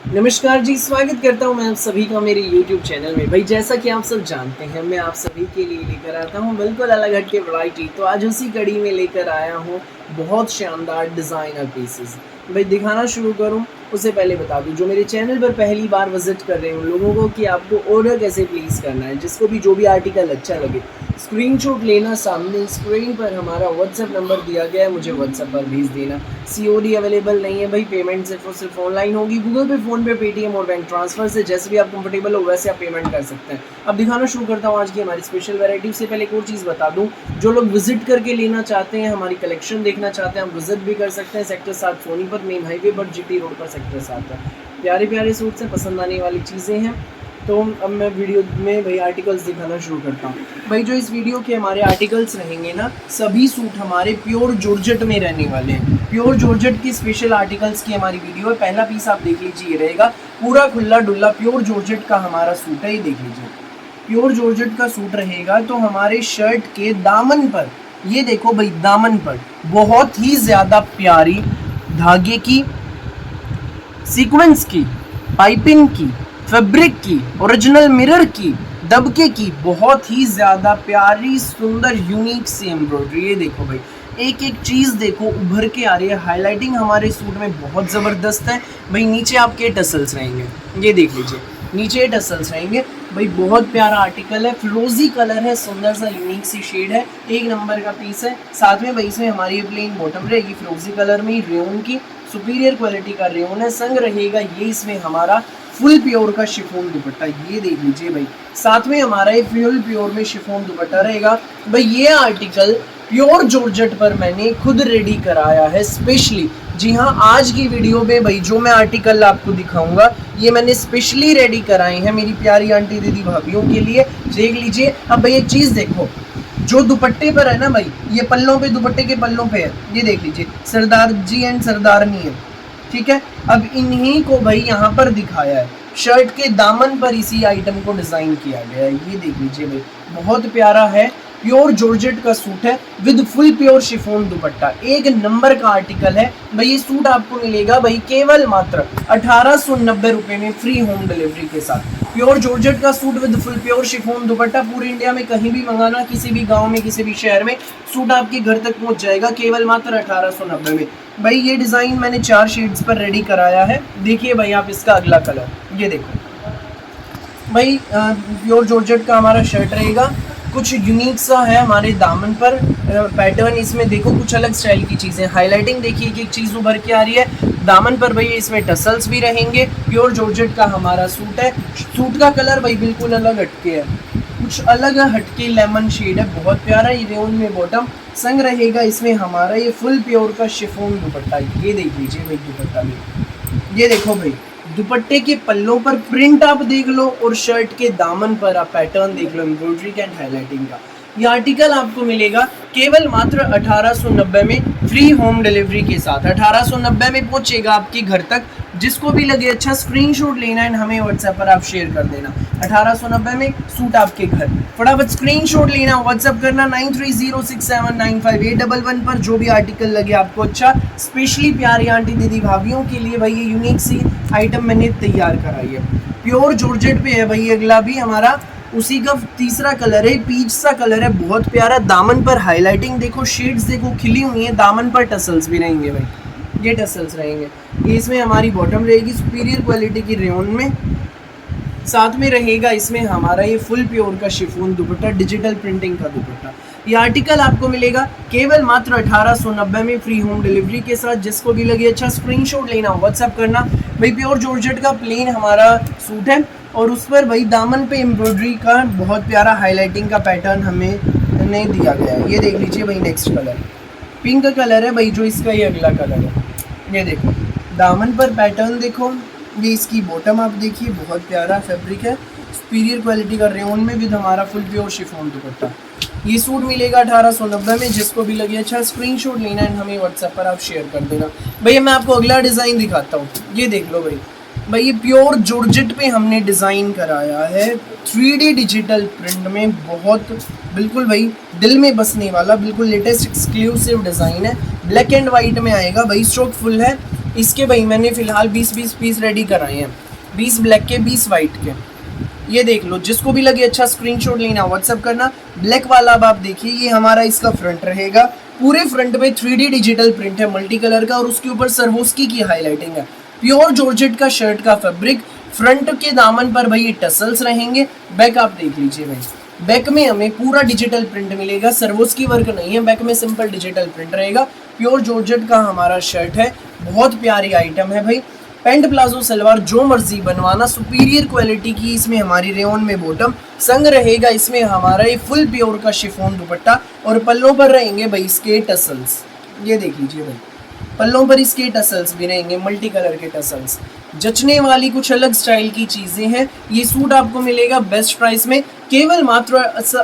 नमस्कार जी, स्वागत करता हूँ मैं आप सभी का मेरे YouTube चैनल में। भाई जैसा कि आप सब जानते हैं, मैं आप सभी के लिए लेकर आता हूँ बिल्कुल अलग हटके वैरायटी। तो आज उसी कड़ी में लेकर आया हूँ बहुत शानदार डिज़ाइनर पीसेस। भाई दिखाना शुरू करूँ उससे पहले बता दूँ, जो मेरे चैनल पर पहली बार विजिट कर रहे हैं उन लोगों को कि आपको ऑर्डर कैसे प्लेस करना है। जिसको भी जो भी आर्टिकल अच्छा लगे स्क्रीनशॉट लेना, सामने स्क्रीन पर हमारा व्हाट्सएप नंबर दिया गया है, मुझे व्हाट्सएप पर भेज देना। COD अवेलेबल नहीं है भाई, पेमेंट सिर्फ और सिर्फ ऑनलाइन होगी, गूगल पे, फ़ोन पे, पेटीएम और बैंक ट्रांसफ़र से। जैसे भी आप कंफर्टेबल हो वैसे आप पेमेंट कर सकते हैं। अब दिखाना शुरू करता हूँ आज की हमारी स्पेशल वैरायटी। से पहले एक और चीज़ बता दूँ, जो लोग विजिट करके लेना चाहते हैं, हमारी कलेक्शन देखना चाहते हैं, आप विजिट भी कर सकते हैं। सेक्टर 7 सोनीपत मेन हाईवे पर, GT रोड पर सेक्टर 7 पर। प्यारे प्यारे सूट्स हैं, पसंद आने वाली चीज़ें हैं। तो अब मैं वीडियो में भाई आर्टिकल्स दिखाना शुरू करता हूँ। भाई जो इस वीडियो के हमारे आर्टिकल्स रहेंगे ना, सभी सूट हमारे प्योर जॉर्जेट में रहने वाले हैं। प्योर जॉर्जेट की स्पेशल आर्टिकल्स की हमारी वीडियो है। पहला पीस आप देख लीजिए, ये रहेगा पूरा खुला डुल्ला प्योर जॉर्जेट का हमारा सूट है। ये देख लीजिए, प्योर जॉर्जेट का सूट रहेगा। तो हमारे शर्ट के दामन पर, ये देखो भाई, दामन पर बहुत ही ज़्यादा प्यारी धागे की, सीक्वेंस की, पाइपिंग की, फैब्रिक की, ओरिजिनल मिरर की, दबके की, बहुत ही ज़्यादा प्यारी सुंदर यूनिक सी एम्ब्रॉयडरी। ये देखो भाई, एक एक चीज़ देखो उभर के आ रही है। हाईलाइटिंग हमारे सूट में बहुत ज़बरदस्त है भाई। नीचे आपके टसल्स रहेंगे, ये देख लीजिए, नीचे टसल्स रहेंगे भाई। बहुत प्यारा आर्टिकल है, फिरोजी कलर है, सुंदर सा यूनिक सी शेड है, एक नंबर का पीस है। साथ में भाई इसमें हमारी प्लेन बॉटम रहेगी फिरोजी कलर में, रेयन की सुपीरियर क्वालिटी का रेयन है। संग रहेगा ये इसमें हमारा फुल प्योर का शिफॉन दुपट्टा, ये देख लीजिए भाई। साथ में हमारा ये फुल प्योर में शिफॉन दुपट्टा रहेगा भाई। ये आर्टिकल प्योर जॉर्जेट पर मैंने खुद रेडी कराया है स्पेशली। जी हाँ, आज की वीडियो में भाई जो मैं आर्टिकल आपको दिखाऊंगा ये मैंने स्पेशली रेडी कराए हैं मेरी प्यारी आंटी दीदी भाभीियों के लिए। देख लीजिए। अब भाई एक चीज़ देखो, जो दुपट्टे पर है ना भाई, ये पल्लों पे, दुपट्टे के पल्लों पे है, ये देख लीजिए, सरदार जी एंड सरदारनी है, ठीक है। अब इन्हीं को भाई यहाँ पर दिखाया है, शर्ट के दामन पर इसी आइटम को डिज़ाइन किया गया है। ये देख लीजिए भाई, बहुत प्यारा है, प्योर जॉर्जेट का सूट है विद फुल प्योर शिफॉन दुपट्टा, एक नंबर का आर्टिकल है भाई। ये सूट आपको मिलेगा भाई केवल मात्र 1890 रुपये में, फ्री होम डिलीवरी के साथ। प्योर जॉर्जेट का suit with full pure chiffon दुपट्टा, पूरे इंडिया में कहीं भी मंगाना, किसी भी गांव में, किसी भी शहर में, सूट आपके घर तक पहुंच जाएगा केवल मात्र 1890 में भाई। ये डिज़ाइन मैंने 4 शेड्स पर रेडी कराया है। देखिए भाई आप इसका अगला कलर, ये देखो भाई, प्योर जॉर्जेट का हमारा शर्ट रहेगा। कुछ यूनिक सा है हमारे दामन पर पैटर्न, इसमें देखो कुछ अलग स्टाइल की चीज़ें, हाईलाइटिंग देखिए कि एक चीज़ उभर के आ रही है दामन पर भाई। इसमें टसल्स भी रहेंगे। प्योर जॉर्जेट का हमारा सूट है। सूट का कलर भाई बिल्कुल अलग हटके है, कुछ अलग हटके लेमन शेड है, बहुत प्यारा। ये रेयन में बॉटम, संग रहेगा इसमें हमारा ये फुल प्योर का शिफॉन दुपट्टा। ये देख लीजिए भाई दुपट्टा में, ये देखो भाई, दुपट्टे के पल्लों पर प्रिंट आप देख लो और शर्ट के दामन पर आप पैटर्न देख लो एम्ब्रॉयडरी एंड हाईलाइटिंग का। ये आर्टिकल आपको मिलेगा केवल मात्र 1890 में, फ्री होम डिलीवरी के साथ। 1890 में पहुंचेगा आपके घर तक। जिसको भी लगे अच्छा, स्क्रीनशॉट लेना है, हमें व्हाट्सएप पर आप शेयर कर देना। 1890 में सूट आपके घर, फटाफट स्क्रीनशॉट लेना, व्हाट्सएप करना 9306795811 पर। जो भी आर्टिकल लगे आपको अच्छा, स्पेशली प्यारी आंटी दीदी भाभीियों के लिए भाई ये यूनिक सी आइटम मैंने तैयार कराई है। प्योर जॉर्जेट पे है भाई। अगला भी हमारा उसी का तीसरा कलर है, पीच सा कलर है, बहुत प्यारा। दामन पर हाईलाइटिंग देखो, शेड्स देखो खिली हुई है। दामन पर टसल्स भी रहेंगे भाई, ये टसल्स रहेंगे। इसमें हमारी बॉटम रहेगी सुपीरियर क्वालिटी की रेयन में, साथ में रहेगा इसमें हमारा ये फुल प्योर का शिफॉन दुपट्टा, डिजिटल प्रिंटिंग का दुपट्टा। ये आर्टिकल आपको मिलेगा केवल मात्र 1890 में, फ्री होम डिलीवरी के साथ। जिसको भी लगे अच्छा, स्क्रीनशॉट लेना, व्हाट्सएप करना भाई। प्योर जॉर्जेट का प्लेन हमारा सूट है और उस पर भाई दामन पे एम्ब्रॉयडरी का बहुत प्यारा हाईलाइटिंग का पैटर्न हमें नहीं दिया गया है। ये देख लीजिए भाई, नेक्स्ट कलर पिंक कलर है भाई, जो इसका ये अगला कलर है। ये देखो दामन पर पैटर्न देखो, ये इसकी बॉटम आप देखिए, बहुत प्यारा फैब्रिक है, सुपीरियर क्वालिटी का रेयन में विद हमारा फुल प्योर शिफॉन दुपट्टा। ये सूट मिलेगा 1890 में। जिसको भी लगे अच्छा, स्क्रीनशॉट लेना है, हमें व्हाट्सएप पर आप शेयर कर देना। भैया मैं आपको अगला डिज़ाइन दिखाता हूँ, ये देख लो भाई। भाई ये प्योर जॉर्जेट पे हमने डिज़ाइन कराया है 3D डिजिटल प्रिंट में, बहुत बिल्कुल भाई दिल में बसने वाला, बिल्कुल लेटेस्ट एक्सक्लूसिव डिज़ाइन है। ब्लैक एंड वाइट में आएगा भाई, स्ट्रोक फुल है। इसके भाई मैंने फ़िलहाल 20-20 पीस रेडी कराए हैं, 20 ब्लैक के 20 वाइट के। ये देख लो, जिसको भी लगे अच्छा स्क्रीनशॉट लेना, व्हाट्सअप करना। ब्लैक वाला अब आप देखिए, ये हमारा इसका फ्रंट रहेगा, पूरे फ्रंट पे 3D डिजिटल प्रिंट है मल्टी कलर का, और उसके ऊपर सर्वोस्की की हाईलाइटिंग है। प्योर जॉर्जेट का शर्ट का फैब्रिक, फ्रंट के दामन पर भाई ये टसल्स रहेंगे। बैक आप देख लीजिए भाई, बैक में हमें पूरा डिजिटल प्रिंट मिलेगा, सर्वोस्की वर्क नहीं है, बैक में सिंपल डिजिटल प्रिंट रहेगा। प्योर जॉर्जेट का हमारा शर्ट है, बहुत प्यारी आइटम है भाई। पैंट प्लाजो सलवार जो मर्जी बनवाना, सुपीरियर क्वालिटी की इसमें हमारी रेयन में बॉटम, संग रहेगा इसमें हमारा ये फुल प्योर का शिफॉन दुपट्टा, और पल्लों पर रहेंगे भाई इसके टसल्स। ये देख लीजिए भाई, पल्लों पर इसके टसल्स भी रहेंगे, मल्टी कलर के टसल्स। जचने वाली कुछ अलग स्टाइल की चीज़ें हैं। ये सूट आपको मिलेगा बेस्ट प्राइस में, केवल मात्र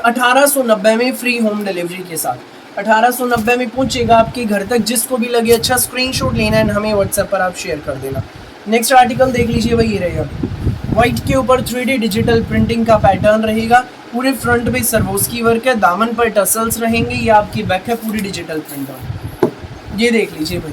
1890 में, फ्री होम डिलीवरी के साथ 1890 में पहुंचेगा आपके घर तक। जिसको भी लगे अच्छा स्क्रीनशॉट लेना है, हमें व्हाट्सएप पर आप शेयर कर देना। नेक्स्ट आर्टिकल देख लीजिए भाई, ये रहेगा व्हाइट के ऊपर 3D डिजिटल प्रिंटिंग का पैटर्न रहेगा, पूरे फ्रंट पे सर्वोस्की वर्क है, दामन पर टसल्स रहेंगे। ये आपकी बैक है पूरी डिजिटल प्रिंट। ये देख लीजिए भाई,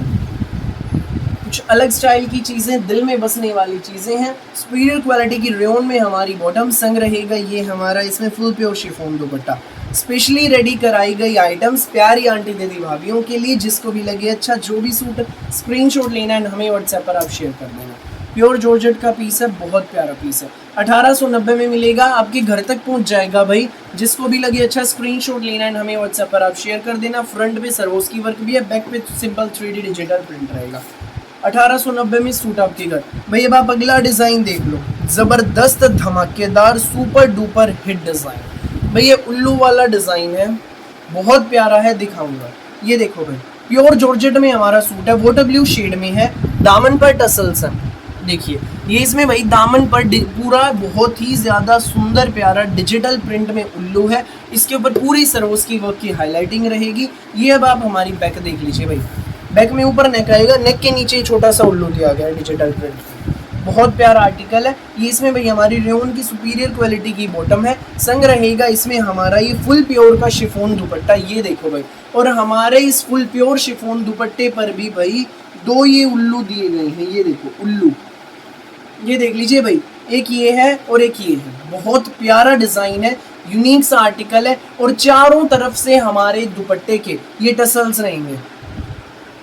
कुछ अलग स्टाइल की चीज़ें, दिल में बसने वाली चीज़ें हैं। सुपीरियर क्वालिटी की रेयन में हमारी बॉटम, संग रहेगा ये हमारा इसमें फुल प्योर शिफॉन दुपट्टा। स्पेशली रेडी कराई गई आइटम्स प्यारी आंटी दीदी भाभीियों के लिए, जिसको भी लगे अच्छा जो भी सूट स्क्रीनशॉट लेना है, हमें व्हाट्सएप पर आप शेयर कर देना। प्योर जॉर्जेट का पीस है, बहुत प्यारा पीस है, 1890 में मिलेगा, आपके घर तक पहुंच जाएगा भाई। जिसको भी लगे अच्छा स्क्रीनशॉट लेना है, हमें व्हाट्सएप पर आप शेयर कर देना। फ्रंट पे सर्वोस्की वर्क भी है, बैक पे सिंपल 3D डिजिटल प्रिंट रहेगा। 1890 में सूट आपके घर भाई। अब आप अगला डिज़ाइन देख लो, ज़बरदस्त धमाकेदार सुपर डुपर हिट डिज़ाइन भाई। ये उल्लू वाला डिज़ाइन है, बहुत प्यारा है, दिखाऊंगा। ये देखो भाई, प्योर जॉर्जेट में हमारा सूट है, वाटर ब्लू शेड में है, दामन पर टसल्स है। देखिए ये इसमें भाई दामन पर पूरा बहुत ही ज़्यादा सुंदर प्यारा डिजिटल प्रिंट में उल्लू है, इसके ऊपर पूरी सर्वोस्की वर्क की हाईलाइटिंग रहेगी। ये अब आप हमारी बैक देख लीजिए भाई, बैक में ऊपर नेक आएगा, नेक के नीचे छोटा सा उल्लू दिया गया है डिजिटल प्रिंट। बहुत प्यारा आर्टिकल है ये। इसमें भाई हमारी रेयन की सुपीरियर क्वालिटी की बॉटम है, संग रहेगा इसमें हमारा ये फुल प्योर का शिफॉन दुपट्टा। ये देखो भाई, और हमारे इस फुल प्योर शिफॉन दुपट्टे पर भी भाई दो ये उल्लू दिए गए हैं। ये देखो उल्लू, ये देख लीजिए भाई, एक ये है और एक ये है। बहुत प्यारा डिज़ाइन है, यूनिक सा आर्टिकल है, और चारों तरफ से हमारे दुपट्टे के ये टसल्स रहेंगे।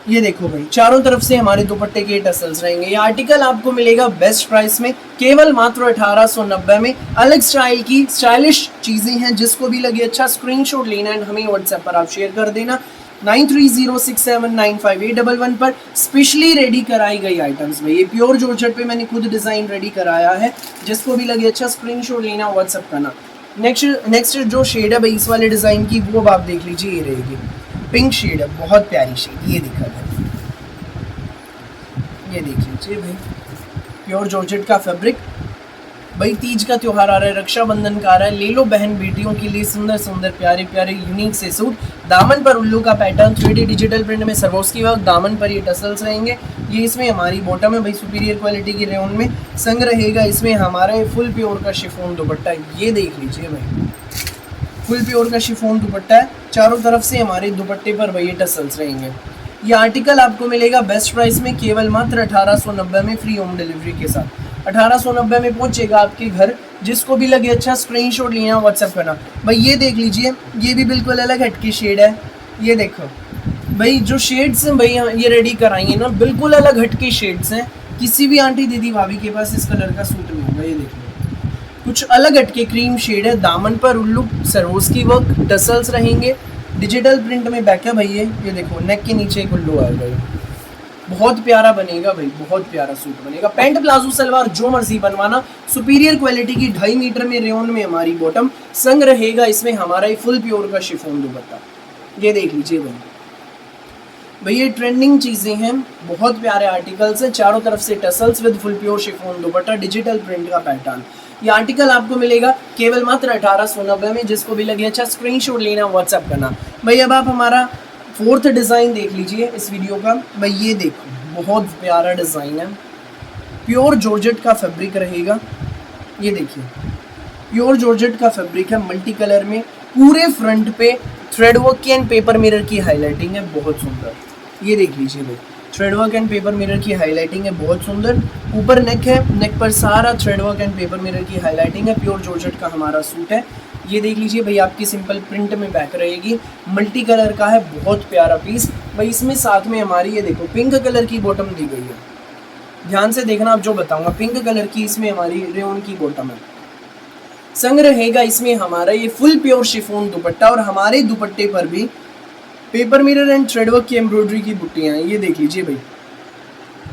ये देखो भाई, चारों तरफ से हमारे दुपट्टे के टसल्स रहेंगे। ये आर्टिकल आपको मिलेगा बेस्ट प्राइस में, केवल मात्र 1890 में। अलग स्टाइल की स्टाइलिश चीज़ें हैं, जिसको भी लगे अच्छा स्क्रीनशॉट लेना है, हमें व्हाट्सएप पर आप शेयर कर देना। 9306795811 पर स्पेशली रेडी कराई गई आइटम्स में। ये प्योर जॉर्जेट पे मैंने खुद डिज़ाइन रेडी कराया है, जिसको भी लगे अच्छा स्क्रीनशॉट लेना, व्हाट्सएप करना। नेक्स्ट जो शेड है भाई इस वाले डिज़ाइन की, वो आप देख लीजिए, ये रहेगी पिंक शेड है, बहुत प्यारी शेड। ये दिखा है, ये देख लीजिए भाई, प्योर जॉर्जेट का फैब्रिक भाई। तीज का त्यौहार आ रहा है, रक्षाबंधन का आ रहा है, ले लो बहन बेटियों के लिए सुंदर सुंदर प्यारे प्यारे यूनिक से सूट। दामन पर उल्लू का पैटर्न 3D डिजिटल प्रिंट में सर्वोस्की वर्क, दामन पर ये टसल्स रहेंगे। ये इसमें हमारी बॉटम है भाई, सुपीरियर क्वालिटी की रेयन में, संग रहेगा इसमें हमारा ये फुल प्योर का शिफॉन दुपट्टा। ये देख लीजिए भाई, फुल प्योर का शिफॉन दुपट्टा है, चारों तरफ से हमारे दुपट्टे पर भाई ये टसल्स रहेंगे। ये आर्टिकल आपको मिलेगा बेस्ट प्राइस में, केवल मात्र 1890 में, फ्री होम डिलीवरी के साथ। 1890 में पहुंचेगा आपके घर। जिसको भी लगे अच्छा स्क्रीनशॉट लेना, व्हाट्सएप करना भाई। ये देख लीजिए, ये भी बिल्कुल अलग हटकी शेड है। ये देखो भाई, जो शेड्स हैं भाई ये रेडी कराएंगे ना, बिल्कुल अलग हटके शेड्स हैं। किसी भी आंटी दीदी भाभी के पास इस कलर का सूट नहीं होगा। ये देखो कुछ अलग हटके क्रीम शेड है, दामन पर उल्लू सर्वोस्की वर्क, टसल्स रहेंगे, डिजिटल प्रिंट में बैक है भाई। ये देखो नेक के नीचे एक उल्लू आएगा, ये बहुत प्यारा बनेगा भाई, बहुत प्यारा सूट बनेगा। पैंट प्लाजो सलवार जो मर्जी बनवाना, सुपीरियर क्वालिटी की 2.5 मीटर में रेयन में हमारी बॉटम, संग रहेगा इसमें हमारा फुल प्योर का शिफॉन दुपट्टा। ये देख लीजिए भाई, ये ट्रेंडिंग चीज़ें हैं, बहुत प्यारे आर्टिकल्स हैं, चारों तरफ से tassels with full pure chiffon dupatta, digital print का पैटर्न। ये आर्टिकल आपको मिलेगा केवल मात्र 1890 में। जिसको भी लगे अच्छा स्क्रीनशॉट लेना, व्हाट्सएप करना भाई। अब आप हमारा 4th डिज़ाइन देख लीजिए इस वीडियो का भाई। ये देखो बहुत प्यारा डिज़ाइन है, प्योर जॉर्जेट का फैब्रिक रहेगा। ये देखिए प्योर जॉर्जेट का फैब्रिक है, मल्टी कलर में, पूरे फ्रंट पे थ्रेड वर्क की एंड पेपर मिरर की हाईलाइटिंग है, बहुत सुंदर। ये देख लीजिए भाई, thread work and paper mirror की हाईलाइटिंग है, बहुत सुंदर। ऊपर नेक है, नेक पर सारा thread work and paper mirror की हाईलाइटिंग है। प्योर जॉर्जेट का हमारा सूट है। ये देख लीजिए भाई, आपकी सिंपल प्रिंट में बैक रहेगी, मल्टी कलर का है, बहुत प्यारा पीस भाई। इसमें साथ में हमारी ये देखो पिंक कलर की बॉटम दी गई है, ध्यान से देखना आप जो बताऊंगा। पिंक कलर की इसमें हमारी रेयॉन की बॉटम है। संग रहेगा इसमें हमारा ये फुल प्योर शिफॉन दुपट्टा, और हमारे दुपट्टे पर भी पेपर मिरर एंड थ्रेडवर्क की एम्ब्रॉयडरी की बुट्टियां हैं। ये देख लीजिए भाई,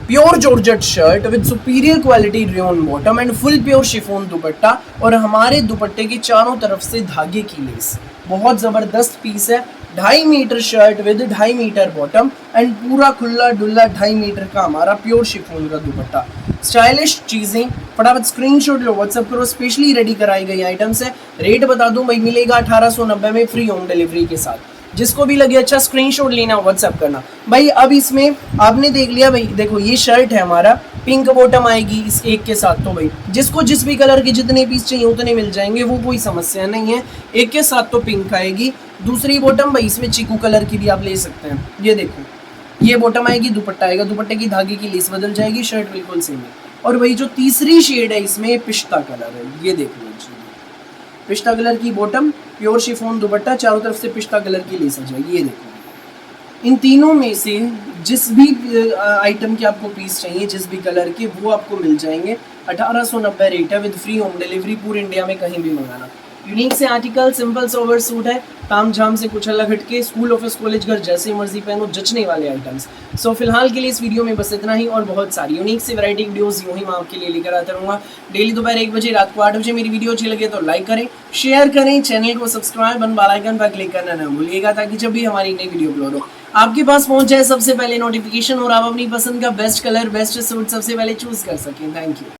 pure georgette shirt with superior quality rayon bottom and full pure chiffon दुपट्टा, और हमारे दुपट्टे की चारों तरफ से धागे की लेस, बहुत ज़बरदस्त पीस है। 2.5 meter shirt with 2.5 meter bottom and पूरा खुला डुल्ला 2.5 मीटर का हमारा प्योर शिफॉन का दुपट्टा। स्टाइलिश चीज़ें, फटाफट स्क्रीनशॉट लो, व्हाट्सएप करो। स्पेशली रेडी कराई गई आइटम्स है। रेट बता दूं भाई, मिलेगा 1890 में फ्री होम डिलीवरी के साथ। जिसको भी लगे अच्छा स्क्रीनशॉट लेना, व्हाट्सएप करना भाई। अब इसमें आपने देख लिया भाई, देखो ये शर्ट है हमारा, पिंक बॉटम आएगी इस एक के साथ। तो भाई जिसको जिस भी कलर के जितने पीस चाहिए उतने मिल जाएंगे, वो कोई समस्या नहीं है। एक के साथ तो पिंक आएगी, दूसरी बॉटम भाई इसमें चीकू कलर की भी आप ले सकते हैं। ये देखो ये बॉटम आएगी, दुपट्टा आएगा, दुपट्टे की धागे की लेस बदल जाएगी, शर्ट बिल्कुल सेम है। और भाई जो तीसरी शेड है इसमें पिस्ता कलर है, ये देख लीजिए, पिस्ता कलर की बॉटम, प्योर शिफॉन दुपट्टा, चारों तरफ से पिस्ता कलर की लेस आ जाएगी। ये देखो इन तीनों में से जिस भी आइटम के आपको पीस चाहिए, जिस भी कलर के, वो आपको मिल जाएंगे। 1890 रेट है विद फ्री होम डिलीवरी, पूरे इंडिया में कहीं भी मंगाना। यूनिक से आर्टिकल, सिंपल सोवर सूट है, ताम झाम से कुछ अलग हटके, स्कूल ऑफिस कॉलेज घर जैसे मर्जी पहनो, जचने वाले आइटम्स। सो फिलहाल के लिए इस वीडियो में बस इतना ही, और बहुत सारी यूनिक से वैरायटी वीडियोस यूँ ही मैं आपके लिए लेकर आता रहूँगा। डेली दोपहर 1 बजे, रात को 8 बजे। मेरी वीडियो अच्छी लगे तो लाइक करें, शेयर करें, चैनल को सब्सक्राइब एंड बेल आइकन पर क्लिक करना ना भूलिएगा, ताकि जब भी हमारी नई वीडियो अपलोड हो आपके पास पहुंच जाए सबसे पहले नोटिफिकेशन, और आप अपनी पसंद का बेस्ट कलर, बेस्ट सूट सबसे पहले चूज कर सकें। Thank you.